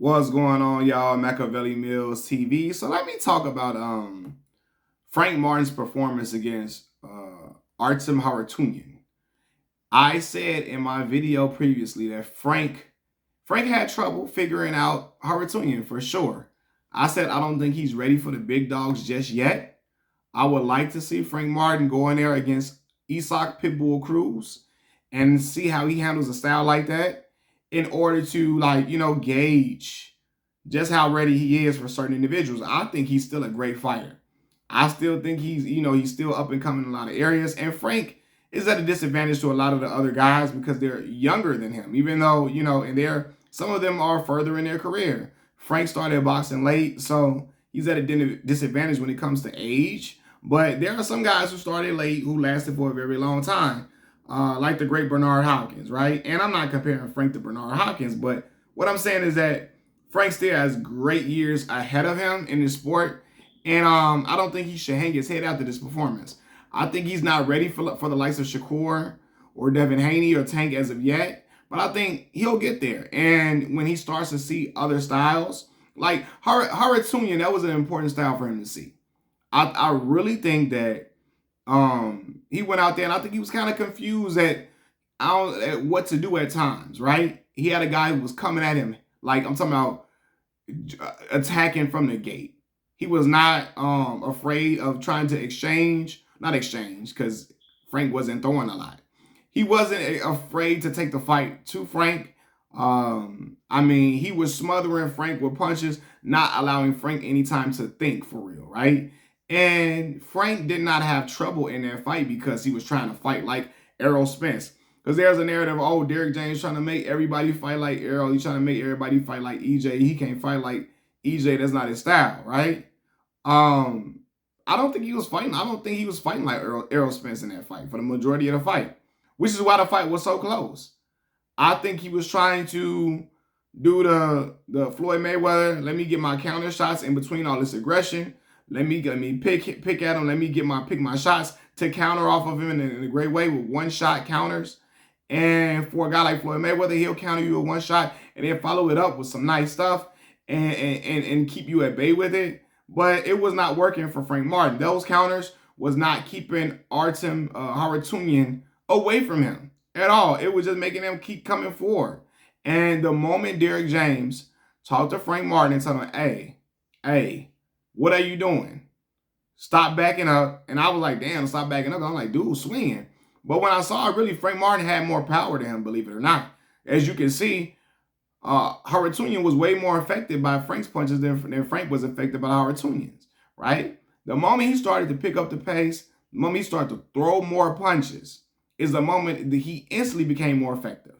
What's going on, y'all? Machiavelli Mills TV. So let me talk about Frank Martin's performance against Artem Haratunian. I said in my video previously that Frank had trouble figuring out Haratunian for sure. I said I don't think he's ready for the big dogs just yet. I would like to see Frank Martin go in there against Isak Pitbull Cruz and see how he handles a style like that in order to gauge just how ready he is for certain individuals. I think he's still a great fighter. I still think he's still up and coming in a lot of areas. And Frank is at a disadvantage to a lot of the other guys because they're younger than him, even though, and some of them are further in their career. Frank started boxing late, so he's at a disadvantage when it comes to age. But there are some guys who started late who lasted for a very long time, like the great Bernard Hopkins, right? And I'm not comparing Frank to Bernard Hopkins, but what I'm saying is that Frank still has great years ahead of him in this sport, and I don't think he should hang his head after this performance. I think he's not ready for the likes of Shakur or Devin Haney or Tank as of yet, but I think he'll get there. And when he starts to see other styles, like Haratunian, that was an important style for him to see. I really think that he went out there and I think he was kind of confused at what to do at times, right? He had a guy who was coming at him, like I'm talking about attacking from the gate. He was not afraid of trying to not exchange, because Frank wasn't throwing a lot. He wasn't afraid to take the fight to Frank. He was smothering Frank with punches, not allowing Frank any time to think for real, right? And Frank did not have trouble in that fight because he was trying to fight like Errol Spence. Because there's a narrative, oh, Derrick James trying to make everybody fight like Errol. He's trying to make everybody fight like EJ. He can't fight like EJ. That's not his style, right? I don't think he was fighting. I don't think he was fighting like Errol Spence in that fight for the majority of the fight, which is why the fight was so close. I think he was trying to do the Floyd Mayweather, let me get my counter shots in between all this aggression. Let me pick at him. Let me pick my shots to counter off of him in a great way with one shot counters. And for a guy like Floyd Mayweather, he'll counter you with one shot and then follow it up with some nice stuff and keep you at bay with it. But it was not working for Frank Martin. Those counters was not keeping Artem Haratunian away from him at all. It was just making him keep coming forward. And the moment Derrick James talked to Frank Martin and told him, hey, what are you doing? Stop backing up. And I was like, damn, stop backing up. I'm like, dude, swinging. But when I saw it, really, Frank Martin had more power to him, believe it or not. As you can see, Haratunian was way more affected by Frank's punches than Frank was affected by Haratunian's, right? The moment he started to pick up the pace, the moment he started to throw more punches, is the moment that he instantly became more effective.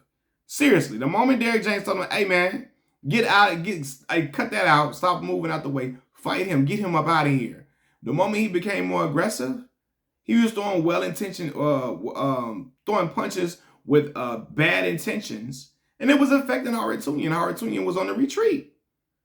Seriously, the moment Derrick James told him, hey man, cut that out, stop moving out the way, fight him, get him up out of here. The moment he became more aggressive, he was throwing well-intentioned, throwing punches with bad intentions, and it was affecting Haratunian. Haratunian was on the retreat,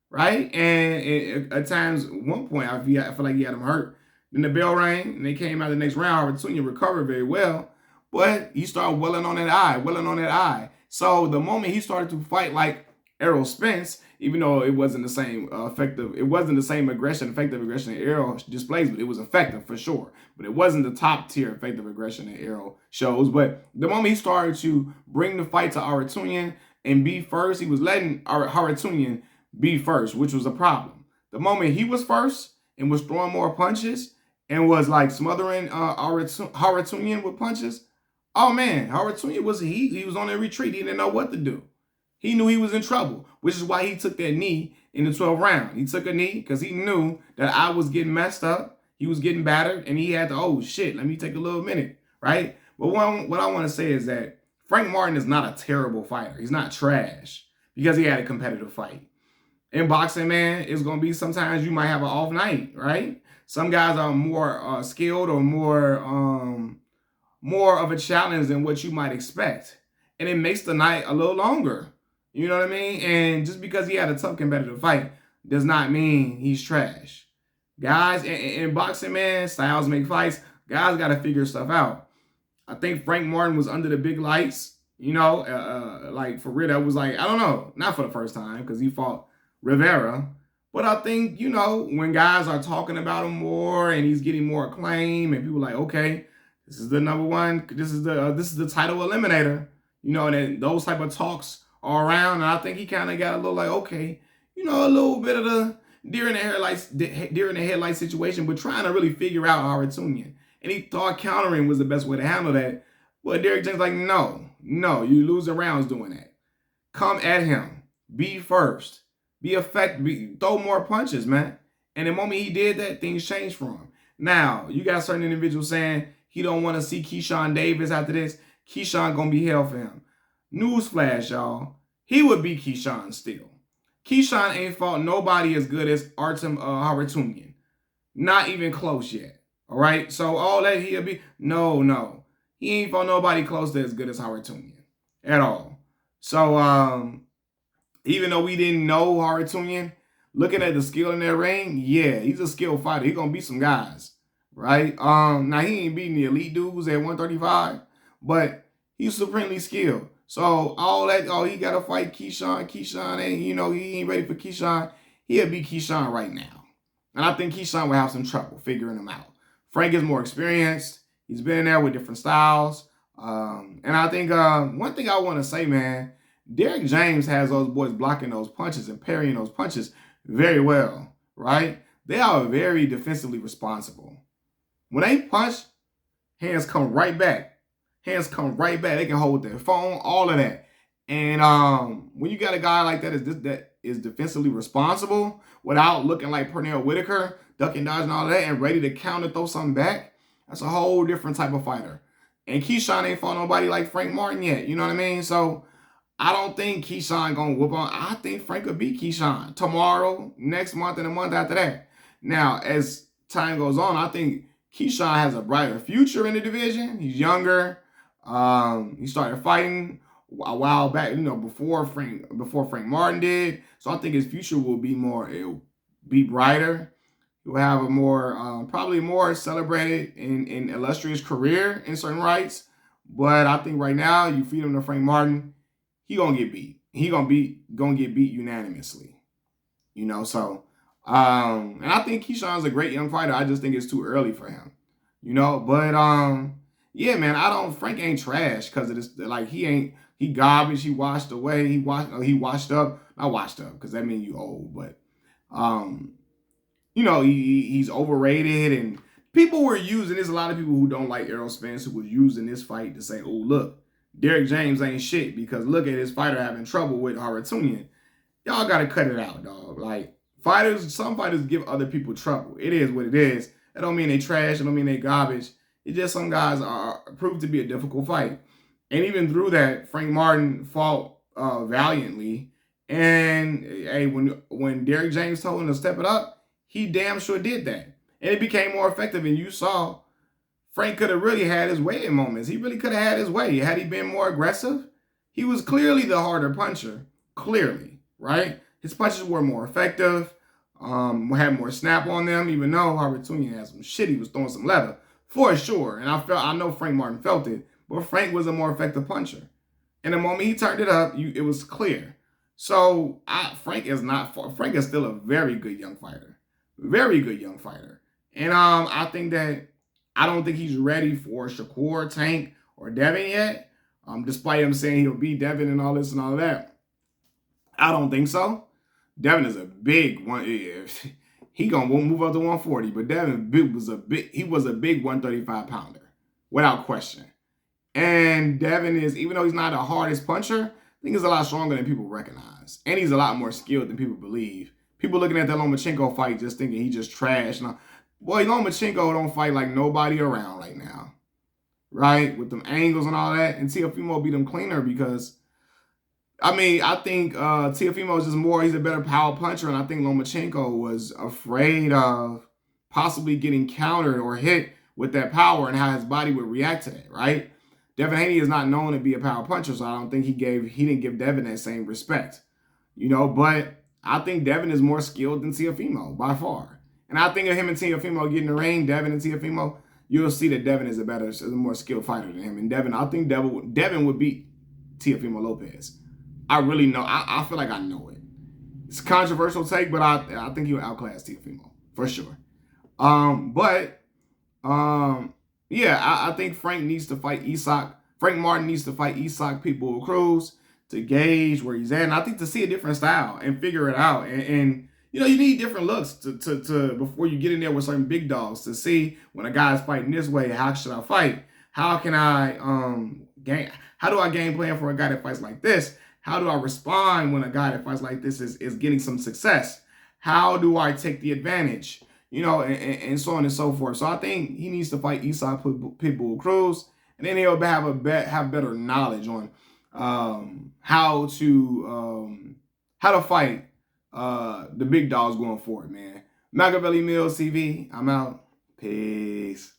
right? And at times, at one point, I feel like he had him hurt. Then the bell rang, and they came out the next round. Haratunian recovered very well, but he started welling on that eye. So the moment he started to fight like Errol Spence, even though it wasn't the same effective aggression that Errol displays, but it was effective for sure. But it wasn't the top tier effective aggression that Errol shows. But the moment he started to bring the fight to Haratunian and be first, he was letting Haratunian be first, which was a problem. The moment he was first and was throwing more punches and was like smothering Haratunian with punches, oh man, Haratunian he was on a retreat. He didn't know what to do. He knew he was in trouble, which is why he took that knee in the 12th round. He took a knee because he knew that I was getting messed up. He was getting battered, and he had to, oh shit, let me take a little minute, right? But what I want to say is that Frank Martin is not a terrible fighter. He's not trash because he had a competitive fight. In boxing, man, it's going to be sometimes you might have an off night, right? Some guys are more skilled or more of a challenge than what you might expect. And it makes the night a little longer. You know what I mean? And just because he had a tough competitive fight does not mean he's trash. Guys, in boxing, man, styles make fights. Guys got to figure stuff out. I think Frank Martin was under the big lights, like for real. That was like, I don't know, not for the first time because he fought Rivera. But I think, when guys are talking about him more and he's getting more acclaim and people are like, okay, this is the number one, this is the title eliminator, and then those type of talks are around. And I think he kind of got a little like, okay, a little bit of the deer in the headlights situation, but trying to really figure out Harutunian. And he thought countering was the best way to handle that. But Derrick James like, no, you losing rounds doing that. Come at him. Be first. Be effective. Throw more punches, man. And the moment he did that, things changed for him. Now, you got certain individuals saying he don't want to see Keyshawn Davis after this. Keyshawn gonna be hell for him. Newsflash, y'all. He would beat Keyshawn still. Keyshawn ain't fought nobody as good as Artem Harutunian. Not even close yet. All right? So all that he'll be, no. He ain't fought nobody close to as good as Harutunian at all. So even though we didn't know Harutunian, looking at the skill in that ring, yeah, he's a skilled fighter. He's gonna beat some guys, right? Now he ain't beating the elite dudes at 135, but he's supremely skilled. So all that, he gotta fight Keyshawn. Keyshawn ain't, he ain't ready for Keyshawn. He'll beat Keyshawn right now. And I think Keyshawn will have some trouble figuring him out. Frank is more experienced. He's been in there with different styles. And I think one thing I want to say, man, Derrick James has those boys blocking those punches and parrying those punches very well, right? They are very defensively responsible. When they punch, hands come right back. They can hold their phone, all of that. And when you got a guy like that is defensively responsible without looking like Pernell Whitaker, ducking, dodging, all of that, and ready to counter, throw something back, that's a whole different type of fighter. And Keyshawn ain't fought nobody like Frank Martin yet. You know what I mean? So I don't think Keyshawn gonna whoop on. I think Frank could beat Keyshawn tomorrow, next month, and a month after that. Now, as time goes on, I think Keyshawn has a brighter future in the division. He's younger. He started fighting a while back, before Frank Martin did. So I think his future it'll be brighter. He'll have a more, probably more celebrated and illustrious career in certain rights. But I think right now, you feed him to Frank Martin, he gonna get beat. He gonna get beat unanimously. So and I think Keyshawn's a great young fighter. I just think it's too early for him. But yeah, man, Frank ain't trash because of this. Like he garbage. He washed away. He washed up. Not washed up because that means you old. But he's overrated, and people were using. There's a lot of people who don't like Errol Spence who was using this fight to say, "Oh, look, Derrick James ain't shit because look at his fighter having trouble with Harutunian." Y'all gotta cut it out, dog. Like some fighters give other people trouble. It is what it is. That don't mean they trash. It don't mean they garbage. It's just some guys are proved to be a difficult fight. And even through that, Frank Martin fought valiantly. And hey, when Derrick James told him to step it up, he damn sure did that. And it became more effective. And you saw Frank could have really had his way in moments. He really could have had his way. Had he been more aggressive, he was clearly the harder puncher. Clearly, right? His punches were more effective, had more snap on them, even though Harutunian had some shit. He was throwing some leather. For sure. And I know Frank Martin felt it, but Frank was a more effective puncher. And the moment he turned it up, it was clear. So Frank is still a very good young fighter. Very good young fighter. And I don't think he's ready for Shakur, Tank, or Devin yet. Despite him saying he'll beat Devin and all this and all that. I don't think so. Devin is a big one. He gonna move up to 140, but Devin was a big 135 pounder, without question. And Devin is, even though he's not the hardest puncher, I think he's a lot stronger than people recognize. And he's a lot more skilled than people believe. People looking at that Lomachenko fight just thinking he just trash. Boy, Lomachenko don't fight like nobody around right now. Right? With them angles and all that. And Teofimo beat him cleaner because I think Teofimo is he's a better power puncher, and I think Lomachenko was afraid of possibly getting countered or hit with that power and how his body would react to that, right? Devin Haney is not known to be a power puncher, so I don't think he didn't give Devin that same respect. But I think Devin is more skilled than Teofimo by far. And I think of him and Teofimo getting in the ring, Devin and Teofimo, you'll see that Devin is a more skilled fighter than him. And I think Devin would beat Teofimo Lopez. I really know. I feel like I know it. controversial take, but I think he'll outclass Teofimo for sure. But yeah, I think Frank needs to fight Isak. Frank Martin needs to fight Isak Pitbull Cruz to gauge where he's at, and I think to see a different style and figure it out. And you know, you need different looks to before you get in there with certain big dogs to see when a guy's fighting this way. How should I fight? How can I game? How do I game plan for a guy that fights like this? How do I respond when a guy that fights like this is getting some success? How do I take the advantage? You know, and so on and so forth. So I think he needs to fight Isak Pitbull Cruz, and then he'll have better knowledge on how to fight the big dogs going forward, man. Machiavelli Mills TV, I'm out. Peace.